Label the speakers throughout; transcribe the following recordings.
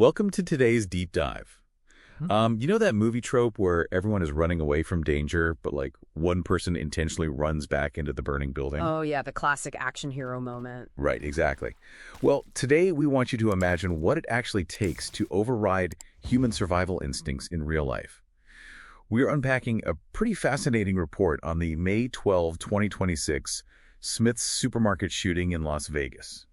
Speaker 1: Welcome to today's deep dive. You know that movie trope where everyone is running away from danger, but like one person intentionally runs back into the burning building?
Speaker 2: Oh, yeah, the classic action hero moment.
Speaker 1: Right, exactly. Well, today we want you to imagine what it actually takes to override human survival instincts in real life. We are unpacking a pretty fascinating report on the May 12, 2026 Smith's supermarket shooting in Las Vegas.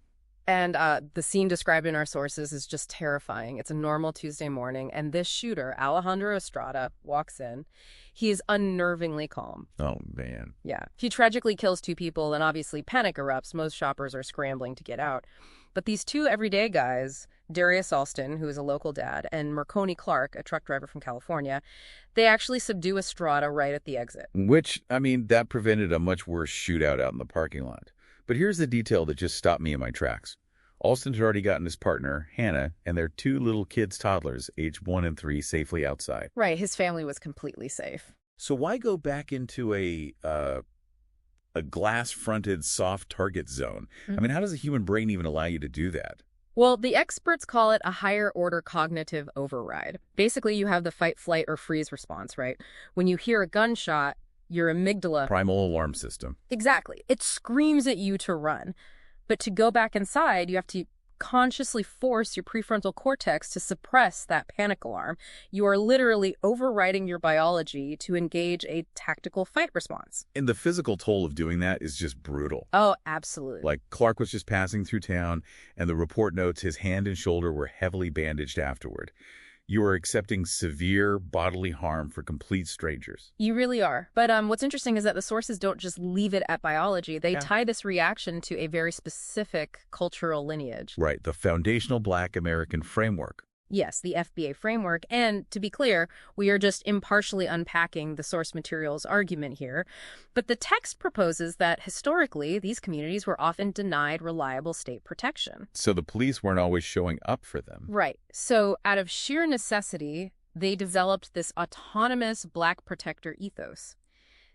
Speaker 2: And the scene described in our sources is just terrifying. It's a normal Tuesday morning, and this shooter, Alejandro Estrada, walks in. He is unnervingly calm.
Speaker 1: Oh, man.
Speaker 2: Yeah. He tragically kills two people, and obviously panic erupts. Most shoppers are scrambling to get out. But these two everyday guys, Darius Alston, who is a local dad, and Merconie Clark, a truck driver from California, they actually subdue Estrada right at the exit.
Speaker 1: Which, I mean, that prevented a much worse shootout out in the parking lot. But here's the detail that just stopped me in my tracks. Alston had already gotten his partner, Hannah, and their two little kids, toddlers, aged 1 and 3, safely outside.
Speaker 2: Right, his family was completely safe.
Speaker 1: So why go back into a glass-fronted soft target zone? I mean, how does the human brain even allow you to do that?
Speaker 2: Well, the experts call it a higher-order cognitive override. Basically, you have the fight, flight, or freeze response, right? When you hear a gunshot, your amygdala...
Speaker 1: Primal alarm system.
Speaker 2: Exactly. It screams at you to run. But to go back inside, you have to consciously force your prefrontal cortex to suppress that panic alarm. You are literally overriding your biology to engage a tactical fight response.
Speaker 1: And the physical toll of doing that is just brutal.
Speaker 2: Oh, absolutely.
Speaker 1: Like, Clark was just passing through town, and the report notes his hand and shoulder were heavily bandaged afterward. You are accepting severe bodily harm for complete strangers.
Speaker 2: You really are. But what's interesting is that the sources don't just leave it at biology. They tie this reaction to a very specific cultural lineage.
Speaker 1: Right, the foundational Black American framework.
Speaker 2: Yes, the FBA framework. And to be clear, we are just impartially unpacking the source material's argument here. But the text proposes that historically, these communities were often denied reliable state protection.
Speaker 1: So the police weren't always showing up for them.
Speaker 2: Right. So out of sheer necessity, they developed this autonomous Black protector ethos.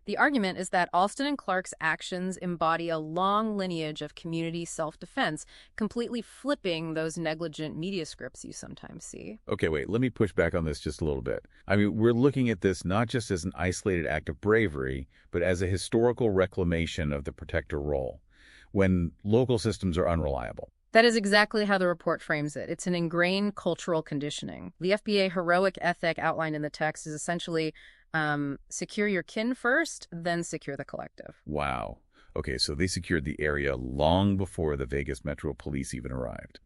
Speaker 2: The argument is that Alston and Clark's actions embody a long lineage of community self-defense, completely flipping those negligent media scripts you sometimes see.
Speaker 1: Okay, wait, let me push back on this just a little bit. I mean, we're looking at this not just as an isolated act of bravery, but as a historical reclamation of the protector role, when local systems are unreliable.
Speaker 2: That is exactly how the report frames it. It's an ingrained cultural conditioning. The FBA heroic ethic outlined in the text is essentially secure your kin first, then secure the collective.
Speaker 1: Wow. Okay, so they secured the area long before the Vegas Metro Police even arrived,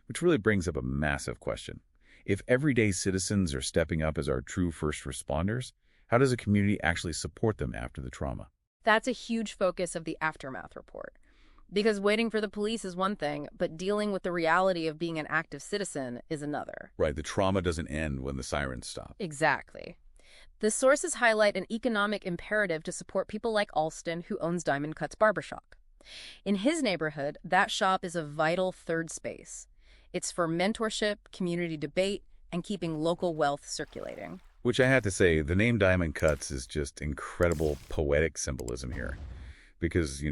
Speaker 1: which really brings up a massive question. If everyday citizens are stepping up as our true first responders, how does a community actually support them after the trauma?
Speaker 2: That's a huge focus of the aftermath report. Because waiting for the police is one thing, but dealing with the reality of being an active citizen is another.
Speaker 1: Right, the trauma doesn't end when the sirens stop.
Speaker 2: Exactly. The sources highlight an economic imperative to support people like Alston, who owns Diamond Cutz Barbershop. In his neighborhood, that shop is a vital third space. It's for mentorship, community debate, and keeping local wealth circulating.
Speaker 1: Which I have to say, the name Diamond Cutz is just incredible poetic symbolism here. Because,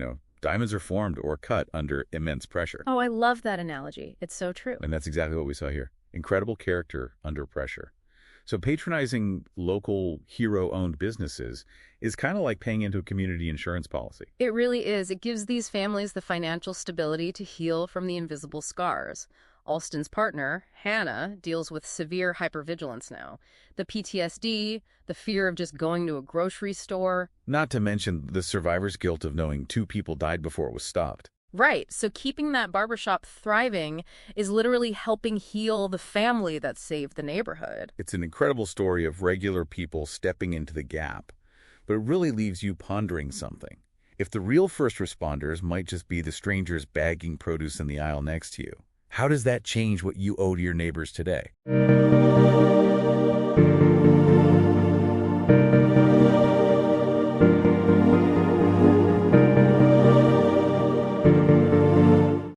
Speaker 1: diamonds are formed or cut under immense pressure.
Speaker 2: Oh, I love that analogy. It's so true.
Speaker 1: And that's exactly what we saw here. Incredible character under pressure. So patronizing local hero-owned businesses is kind of like paying into a community insurance policy.
Speaker 2: It really is. It gives these families the financial stability to heal from the invisible scars. Alston's partner, Hannah, deals with severe hypervigilance now. The PTSD, the fear of just going to a grocery store.
Speaker 1: Not to mention the survivor's guilt of knowing 2 people died before it was stopped.
Speaker 2: Right. So keeping that barbershop thriving is literally helping heal the family that saved the neighborhood.
Speaker 1: It's an incredible story of regular people stepping into the gap, but it really leaves you pondering something. If the real first responders might just be the strangers bagging produce in the aisle next to you, how does that change what you owe to your neighbors today?